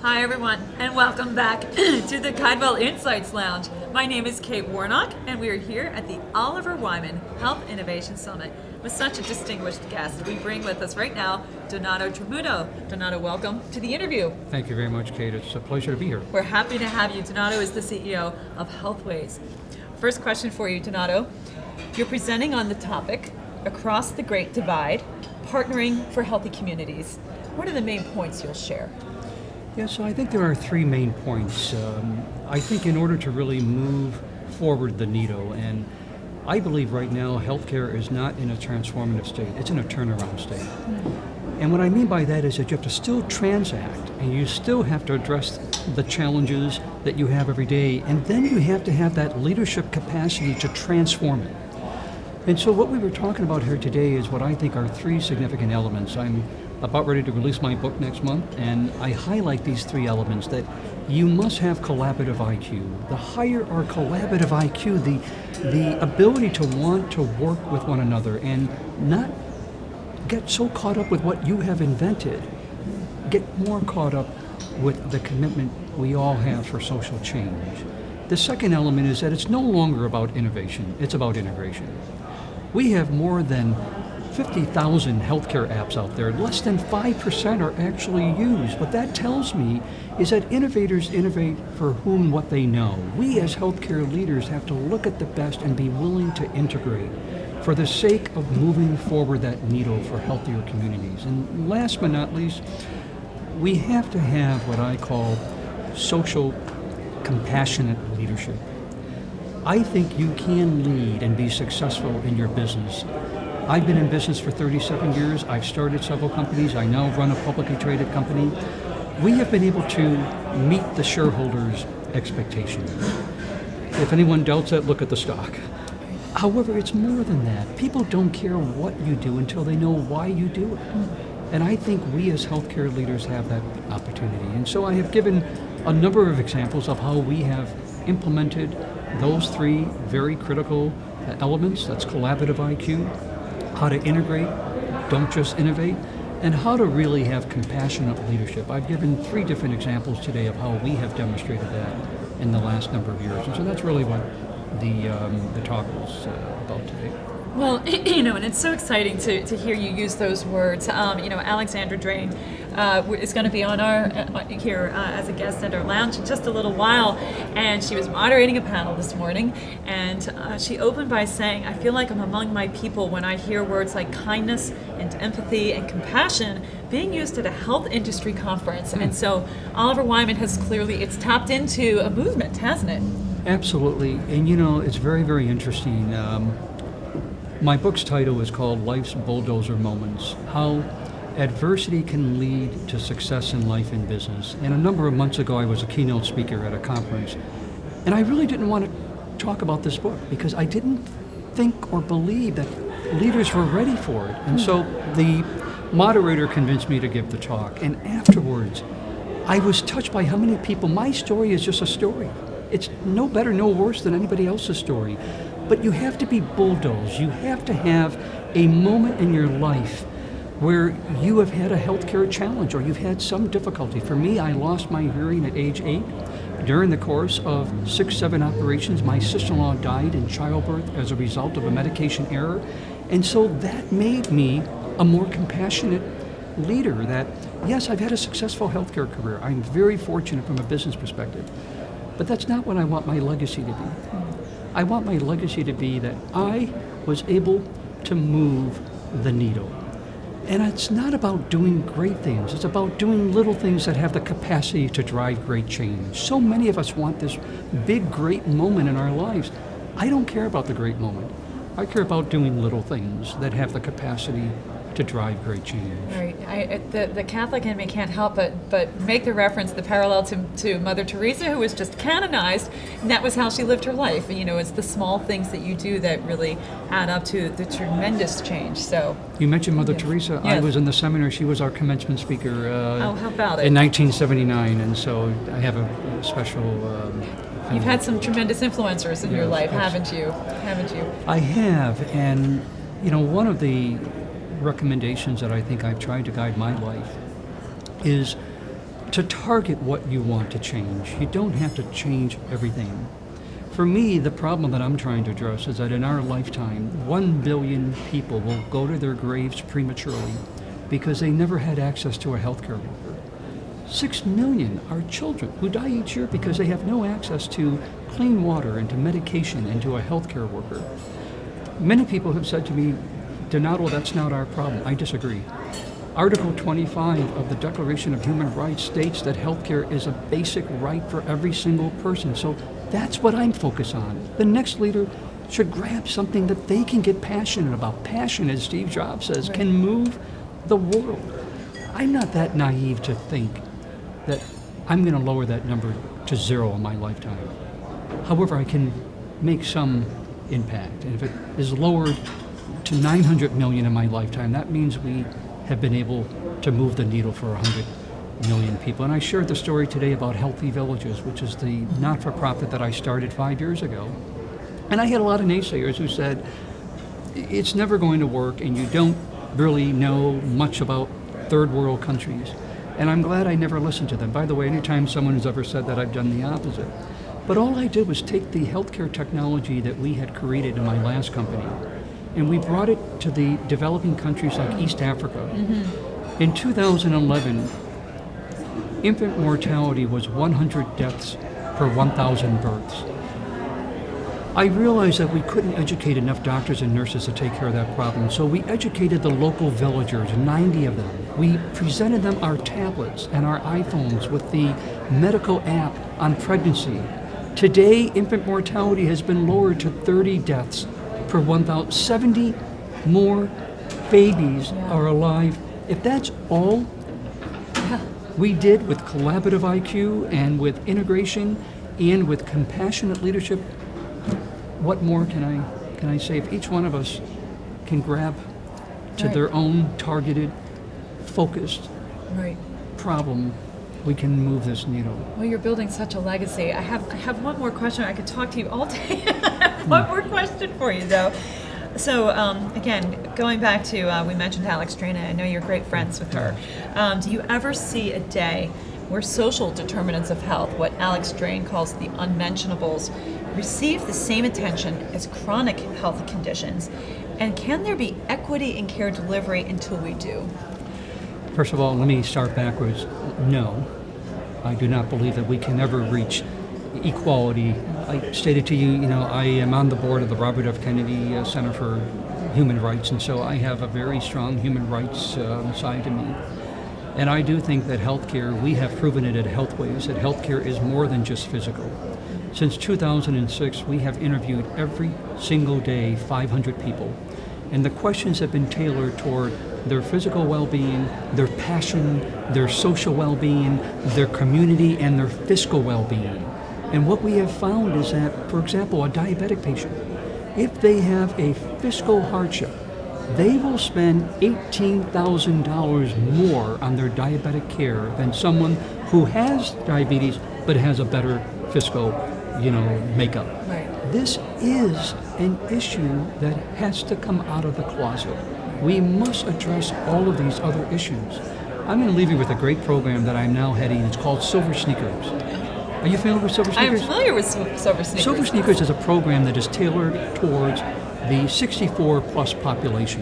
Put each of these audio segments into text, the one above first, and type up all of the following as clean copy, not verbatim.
Hi everyone, and welcome back to the Guidewell Insights Lounge. My name is Kate Warnock, and we are here at the Oliver Wyman Health Innovation Summit with such a distinguished guest. We bring with us right now Donato Tramuto. Donato, welcome to the interview. Thank you very much, Kate. It's a pleasure to be here. We're happy to have you. Donato is the CEO of Healthways. First question for you, Donato. You're presenting on the topic, Across the Great Divide, Partnering for Healthy Communities. What are the main points you'll share? Yeah, so I think there are three main points. I think in order to really move forward the needle, and I believe right now healthcare is not in a transformative state, it's in a turnaround state. And what I mean by that is that you have to still transact, and you still have to address the challenges that you have every day, and then you have to have that leadership capacity to transform it. And so what we were talking about here today is what I think are three significant elements. I'm about ready to release my book next month, and I highlight these three elements that you must have collaborative IQ. The higher our collaborative IQ, the ability to want to work with one another and not get so caught up with what you have invented, get more caught up with the commitment we all have for social change. The second element is that it's no longer about innovation, it's about integration. We have more than 50,000 healthcare apps out there. Less than 5% are actually used. What that tells me is that innovators innovate for whom what they know. We as healthcare leaders have to look at the best and be willing to integrate for the sake of moving forward that needle for healthier communities. And last but not least, we have to have what I call social compassionate leadership. I think you can lead and be successful in your business. I've been in business for 37 years. I've started several companies. I now run a publicly traded company. We have been able to meet the shareholders' expectations. If anyone doubts that, look at the stock. However, it's more than that. People don't care what you do until they know why you do it. And I think we as healthcare leaders have that opportunity. And so I have given a number of examples of how we have implemented those three very critical elements. That's collaborative IQ, how to integrate, don't just innovate, and how to really have compassionate leadership. I've given three different examples today of how we have demonstrated that in the last number of years. And so that's really what the talk was about today. Well, and it's so exciting to hear you use those words. Alexandra Drain is going to be on our here as a guest at our lounge in just a little while, and she was moderating a panel this morning, and she opened by saying, "I feel like I'm among my people when I hear words like kindness and empathy and compassion being used at a health industry conference." And so Oliver Wyman has clearly, it's tapped into a movement, hasn't it? Absolutely, and it's very, very interesting. My book's title is called Life's Bulldozer Moments, How Adversity Can Lead to Success in Life and Business. And a number of months ago, I was a keynote speaker at a conference, and I really didn't want to talk about this book because I didn't think or believe that leaders were ready for it. And so the moderator convinced me to give the talk, and afterwards, I was touched by how many people, my story is just a story. It's no better, no worse than anybody else's story. But you have to be bulldozed. You have to have a moment in your life where you have had a healthcare challenge or you've had some difficulty. For me, I lost my hearing at age 8. During the course of 6-7 operations, my sister-in-law died in childbirth as a result of a medication error. And so that made me a more compassionate leader that, yes, I've had a successful healthcare career. I'm very fortunate from a business perspective. But that's not what I want my legacy to be. I want my legacy to be that I was able to move the needle. And it's not about doing great things. It's about doing little things that have the capacity to drive great change. So many of us want this big, great moment in our lives. I don't care about the great moment. I care about doing little things that have the capacity to drive great change. Right. The Catholic in me can't help but make the reference, the parallel to Mother Teresa, who was just canonized, and that was how she lived her life. It's the small things that you do that really add up to the tremendous change. So you mentioned Mother Teresa. Yes. I was in the seminar. She was our commencement speaker. How about it? In 1979, and so I have a special. You've had some tremendous influencers in your life, haven't you? I have, and one of the recommendations that I think I've tried to guide my life is to target what you want to change. You don't have to change everything. For me, the problem that I'm trying to address is that in our lifetime, 1 billion people will go to their graves prematurely because they never had access to a healthcare worker. 6 million are children who die each year because they have no access to clean water and to medication and to a healthcare worker. Many people have said to me, Donato, that's not our problem. I disagree. Article 25 of the Declaration of Human Rights states that healthcare is a basic right for every single person. So that's what I'm focused on. The next leader should grab something that they can get passionate about. Passion, as Steve Jobs says, can move the world. I'm not that naive to think that I'm going to lower that number to 0 in my lifetime. However, I can make some impact. And if it is lowered to 900 million in my lifetime, that means we have been able to move the needle for 100 million people. And I shared the story today about Healthy Villages, which is the not-for-profit that I started 5 years ago. And I had a lot of naysayers who said, it's never going to work and you don't really know much about third world countries. And I'm glad I never listened to them. By the way, anytime someone has ever said that, I've done the opposite. But all I did was take the healthcare technology that we had created in my last company, and we brought it to the developing countries like East Africa. In 2011, infant mortality was 100 deaths per 1,000 births. I realized that we couldn't educate enough doctors and nurses to take care of that problem, so we educated the local villagers, 90 of them. We presented them our tablets and our iPhones with the medical app on pregnancy. Today, infant mortality has been lowered to 30 deaths per 1,000. 70 more babies are alive. If that's all we did with collaborative IQ and with integration and with compassionate leadership, what more can I say? If each one of us can grab to their own targeted, focused problem, we can move this needle. Well, you're building such a legacy. I have one more question. I could talk to you all day. I have one more question for you, though. So, again, going back to, we mentioned Alex Drain, I know you're great friends with her. Do you ever see a day where social determinants of health, what Alex Drain calls the unmentionables, receive the same attention as chronic health conditions? And can there be equity in care delivery until we do? First of all, let me start backwards. No, I do not believe that we can ever reach equality. I stated to you, I am on the board of the Robert F. Kennedy Center for Human Rights, and so I have a very strong human rights side to me. And I do think that healthcare, we have proven it at Healthways, that healthcare is more than just physical. Since 2006, we have interviewed every single day 500 people. And the questions have been tailored toward their physical well-being, their passion, their social well-being, their community, and their fiscal well-being. And what we have found is that, for example, a diabetic patient, if they have a fiscal hardship, they will spend $18,000 more on their diabetic care than someone who has diabetes but has a better fiscal, makeup. Right. This is an issue that has to come out of the closet. We must address all of these other issues. I'm going to leave you with a great program that I'm now heading. It's called Silver Sneakers. Are you familiar with Silver Sneakers? I'm familiar with Silver Sneakers. Silver Sneakers is a program that is tailored towards the 64 plus population.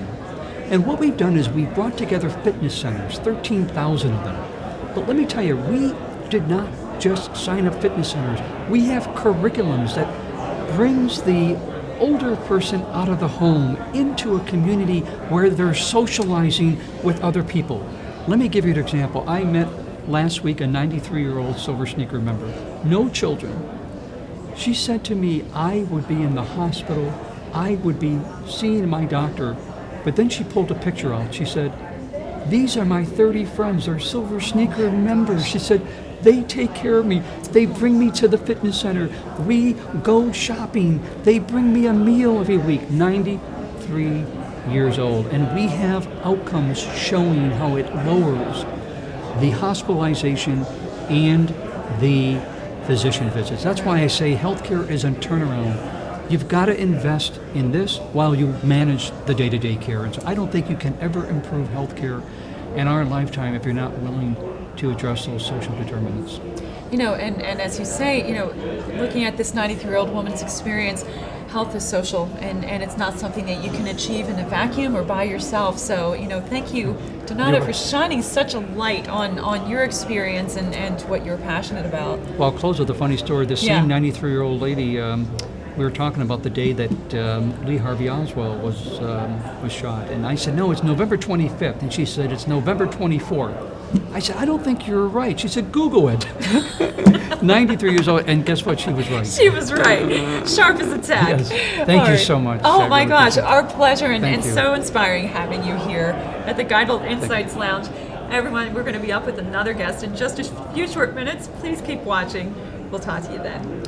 And what we've done is we've brought together fitness centers, 13,000 of them. But let me tell you, we did not just sign up fitness centers. We have curriculums that brings the older person out of the home into a community where they're socializing with other people. Let me give you an example. I met last week a 93-year-old Silver Sneaker member, no children. She said to me, I would be in the hospital, I would be seeing my doctor, but then she pulled a picture out. She said, these are my 30 friends, they're Silver Sneaker members. She said, they take care of me. They bring me to the fitness center. We go shopping. They bring me a meal every week. 93 years old. And we have outcomes showing how it lowers the hospitalization and the physician visits. That's why I say healthcare is a turnaround. You've got to invest in this while you manage the day-to-day care. And so I don't think you can ever improve healthcare in our lifetime if you're not willing to address those social determinants. You know, and as you say, you know, looking at this 93-year-old woman's experience, health is social, and it's not something that you can achieve in a vacuum or by yourself. So, you know, thank you, Donato, for shining such a light on your experience and what you're passionate about. Well, I'll close with a funny story. This same 93-year-old lady, we were talking about the day that Lee Harvey Oswald was shot, and I said, no, it's November 25th, and she said, it's November 24th. I said, I don't think you're right. She said, Google it. 93 years old, and guess what? She was right. She was right. Sharp as a tack. Yes. Thank you so much. Oh I my really gosh, appreciate it. our pleasure, and you. so inspiring having you here at the Guidebolt Insights Lounge. Everyone, we're going to be up with another guest in just a few short minutes. Please keep watching. We'll talk to you then.